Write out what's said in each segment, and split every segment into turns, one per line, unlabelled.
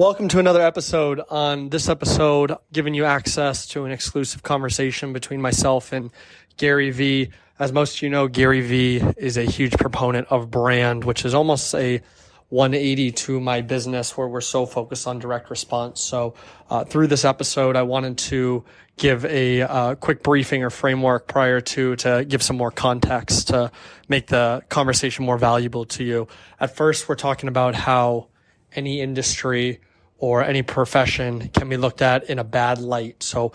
Welcome to another episode. On this episode, giving you access to an exclusive conversation between myself and Gary Vee. As most of you know, Gary Vee is a huge proponent of brand, which is almost a 180 to my business where we're so focused on direct response. So through this episode, I wanted to give a quick briefing or framework prior to give some more context to make the conversation more valuable to you. At first, we're talking about how any industry or any profession can be looked at in a bad light. So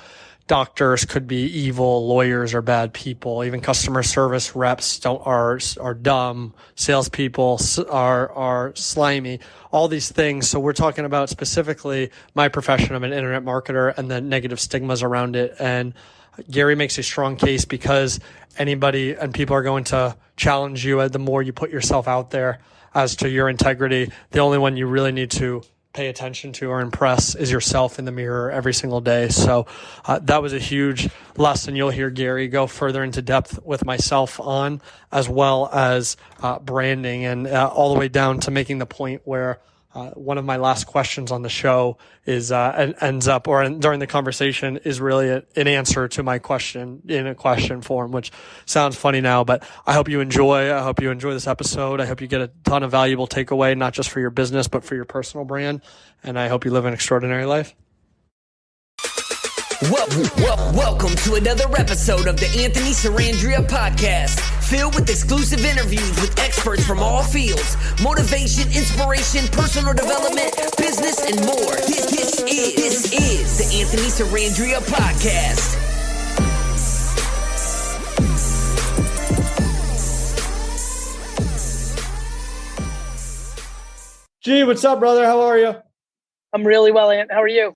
doctors could be evil, lawyers are bad people, even customer service reps are dumb, salespeople are slimy, all these things. So we're talking about specifically my profession. I'm an internet marketer and the negative stigmas around it. And Gary makes a strong case because anybody and people are going to challenge you the more you put yourself out there as to your integrity. The only one you really need to pay attention to or impress is yourself in the mirror every single day. So that was a huge lesson. You'll hear Gary go further into depth with myself on, as well as branding, and all the way down to making the point where one of my last questions on the show is ends up, or during the conversation, is really an answer to my question in a question form, which sounds funny now, but I hope you enjoy. I hope you enjoy this episode. I hope you get a ton of valuable takeaway, not just for your business, but for your personal brand. And I hope you live an extraordinary life.
Welcome to another episode of the Anthony Sarandrea podcast, filled with exclusive interviews with experts from all fields: motivation, inspiration, personal development, business, and more. This is the Anthony Sarandrea podcast.
Gee, what's up, brother? How are you?
I'm really well, Ant. How are you?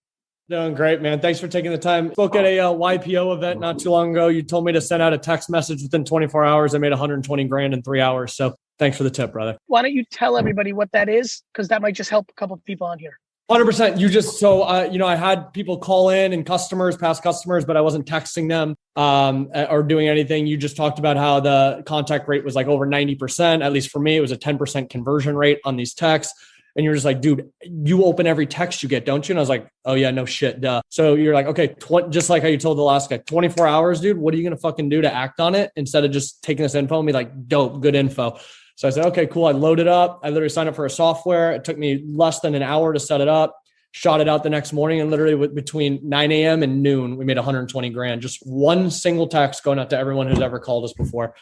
Doing great, man. Thanks for taking the time. Spoke at a YPO event not too long ago. You told me to send out a text message within 24 hours. I made 120 grand in 3 hours. So thanks for the tip, brother.
Why don't you tell everybody what that is? Because that might just help a couple of people on here.
100%. I had people call in and past customers, but I wasn't texting them or doing anything. You just talked about how the contact rate was like over 90%. At least for me, it was a 10% conversion rate on these texts. And you're just like, dude, you open every text you get, don't you? And I was like, oh yeah, no shit, duh. So you're like, okay, just like how you told the last guy, 24 hours, dude, what are you going to fucking do to act on it instead of just taking this info and be like, dope, good info. So I said, okay, cool. I loaded up. I literally signed up for a software. It took me less than an hour to set it up, shot it out the next morning. And literally between 9 a.m. and noon, we made 120 grand. Just one single text going out to everyone who's ever called us before.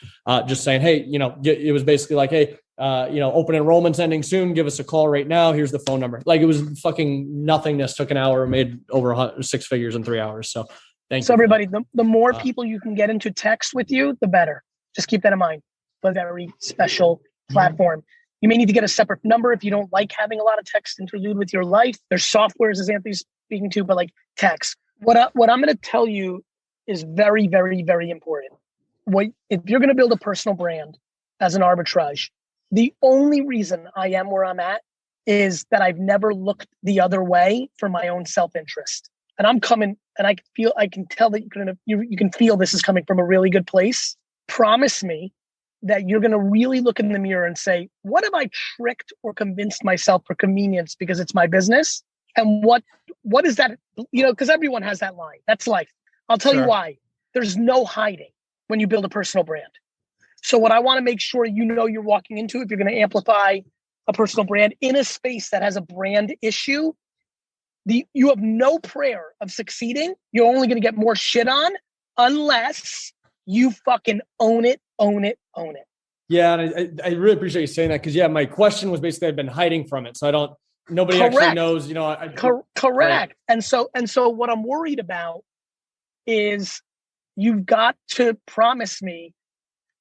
Just saying, hey, it was basically like, hey, open enrollment's ending soon. Give us a call right now. Here's the phone number. Like, it was fucking nothingness. Took an hour, made over 6 figures in 3 hours. So thank you.
So everybody, the more people you can get into text with you, the better. Just keep that in mind. But very special platform. You may need to get a separate number if you don't like having a lot of text interlude with your life. There's softwares, as Anthony's speaking to, but like text. What I'm going to tell you is very, very, very important. If you're going to build a personal brand as an arbitrage, the only reason I am where I'm at is that I've never looked the other way for my own self-interest. And I'm coming, and I can tell that you can feel this is coming from a really good place. Promise me that you're going to really look in the mirror and say, what have I tricked or convinced myself for convenience because it's my business? And what is that? Because everyone has that line. That's life. I'll tell you why. There's no hiding when you build a personal brand. So what I want to make sure you're walking into, if you're going to amplify a personal brand in a space that has a brand issue, you have no prayer of succeeding. You're only going to get more shit on unless you fucking own it.
Yeah, and I really appreciate you saying that, because my question was basically I've been hiding from it, so nobody actually knows. Correct.
Right. And so what I'm worried about is you've got to promise me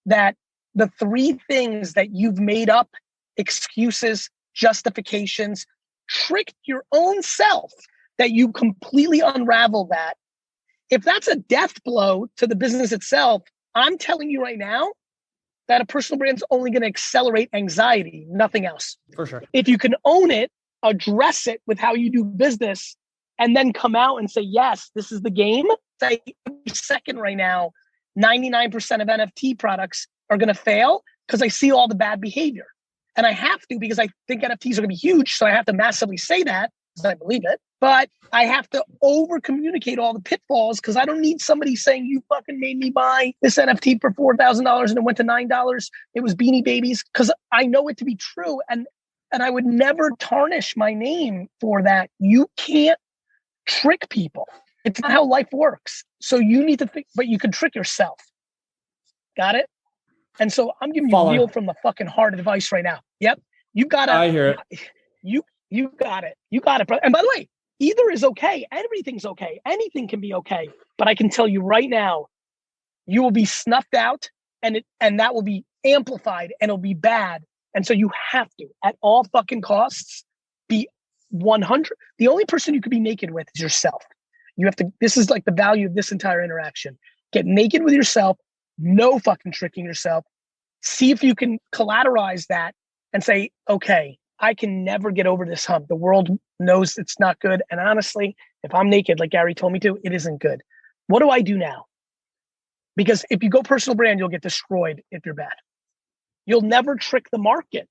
that the three things that you've made up, excuses, justifications, tricked your own self, that you completely unravel that. If that's a death blow to the business itself, I'm telling you right now that a personal brand's only going to accelerate anxiety, nothing else.
For sure. If
you can own it, address it with how you do business, and then come out and say, yes, this is the game. Say every second right now, 99% of NFT products are going to fail because I see all the bad behavior. And I have to, because I think NFTs are going to be huge. So I have to massively say that. because I believe it, but I have to over communicate all the pitfalls because I don't need somebody saying you fucking made me buy this NFT for $4,000 and it went to $9. It was Beanie Babies, because I know it to be true. And I would never tarnish my name for that. You can't trick people. It's not how life works. So you need to think, but you can trick yourself. Got it? And so I'm giving you real from the fucking heart advice right now. Yep. You gotta.
I hear it.
You got it. You got it, brother. And by the way, either is okay. Everything's okay. Anything can be okay. But I can tell you right now, you will be snuffed out, and that will be amplified, and it'll be bad. And so you have to, at all fucking costs, be 100. The only person you could be naked with is yourself. You have to. This is like the value of this entire interaction. Get naked with yourself. No fucking tricking yourself. See if you can collateralize that and say, okay, I can never get over this hump. The world knows it's not good. And honestly, if I'm naked, like Gary told me to, it isn't good. What do I do now? Because if you go personal brand, you'll get destroyed if you're bad. You'll never trick the market.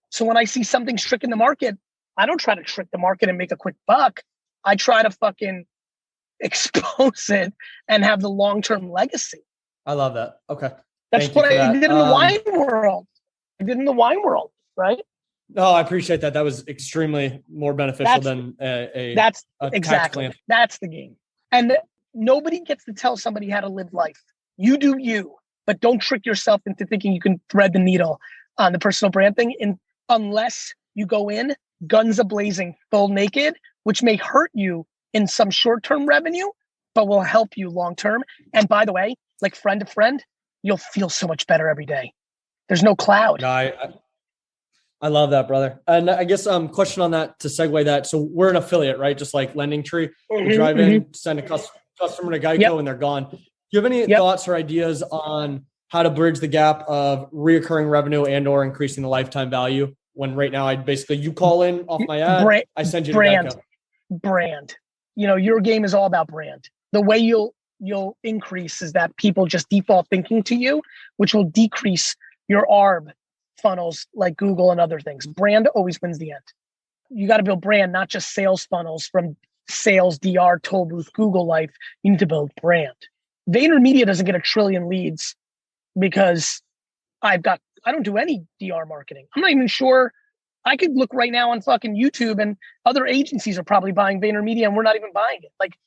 So when I see something's tricking the market, I don't try to trick the market and make a quick buck. I try to fucking expose it and have the long-term legacy.
I love that. Okay.
That's what I did in the wine world. I did in the wine world, right?
No, I appreciate that. That was extremely more beneficial than a
exactly. That's the game. And nobody gets to tell somebody how to live life. You do you, but don't trick yourself into thinking you can thread the needle on the personal brand thing unless you go in guns a-blazing, full naked, which may hurt you in some short-term revenue, but will help you long-term. And by the way, like friend to friend, you'll feel so much better every day. There's no cloud.
No, I love that, brother. And I guess question on that to segue that. So we're an affiliate, right? Just like LendingTree. You drive in, send a customer to Geico, and they're gone. Do you have any thoughts or ideas on how to bridge the gap of reoccurring revenue and or increasing the lifetime value? When right now you call in off my ad, I send you to Geico.
Brand. You know, your game is all about brand. The way you'll increase is that people just default thinking to you, which will decrease your ARB funnels like Google and other things. Brand always wins the end. You got to build brand, not just sales funnels from sales, DR, toll booth, Google life. You need to build brand. VaynerMedia doesn't get 1 trillion leads because I don't do any DR marketing. I'm not even sure. I could look right now on fucking YouTube and other agencies are probably buying VaynerMedia and we're not even buying it. Like,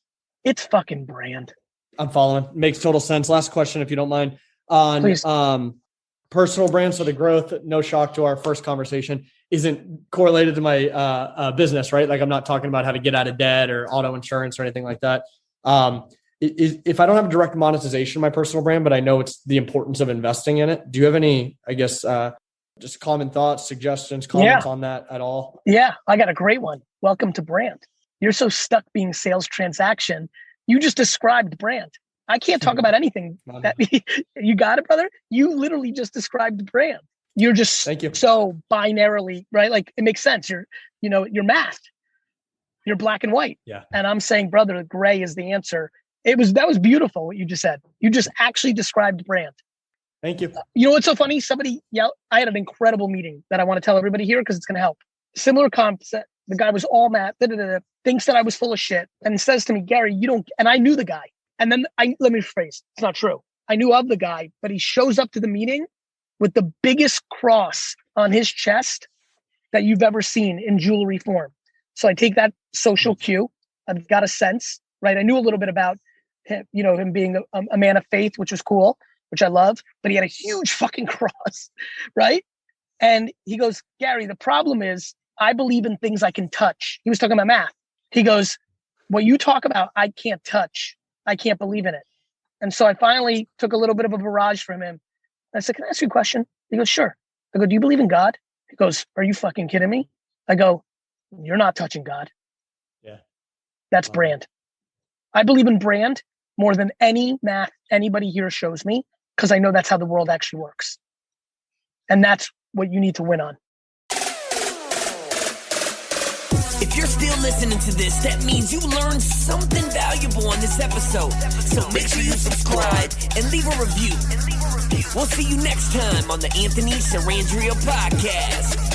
it's fucking brand.
I'm following. Makes total sense. Last question, if you don't mind, on
Please.
Personal brand. So the growth, no shock to our first conversation, isn't correlated to my business, right? Like I'm not talking about how to get out of debt or auto insurance or anything like that. If I don't have direct monetization of my personal brand, but I know it's the importance of investing in it, do you have any, I guess, just common thoughts, suggestions, comments on that at all? Yeah,
I got a great one. Welcome to brand. You're so stuck being sales transaction. You just described brand. I can't talk about anything that you got it, brother. You literally just described brand. You're just so binarily, right? Like it makes sense. You're math. You're black and white. Yeah. And I'm saying, brother, gray is the answer. That was beautiful what you just said. You just actually described brand.
Thank you.
You know what's so funny? Somebody yelled. I had an incredible meeting that I want to tell everybody here because it's going to help. Similar concept. The guy was all mad, thinks that I was full of shit, and says to me, Gary, you don't. And I knew the guy. And then let me rephrase. It's not true. I knew of the guy, but he shows up to the meeting with the biggest cross on his chest that you've ever seen in jewelry form. So I take that social cue. I've got a sense, right? I knew a little bit about him, him being a man of faith, which was cool, which I love, but he had a huge fucking cross, right? And he goes, Gary, the problem is I believe in things I can touch. He was talking about math. He goes, what you talk about, I can't touch. I can't believe in it. And so I finally took a little bit of a barrage from him. I said, can I ask you a question? He goes, sure. I go, do you believe in God? He goes, are you fucking kidding me? I go, you're not touching God.
Yeah.
That's brand. I believe in brand more than any math anybody here shows me because I know that's how the world actually works. And that's what you need to win on.
If you're still listening to this, that means you learned something valuable on this episode. So make sure you subscribe and leave a review. We'll see you next time on the Anthony Sarandrea Podcast.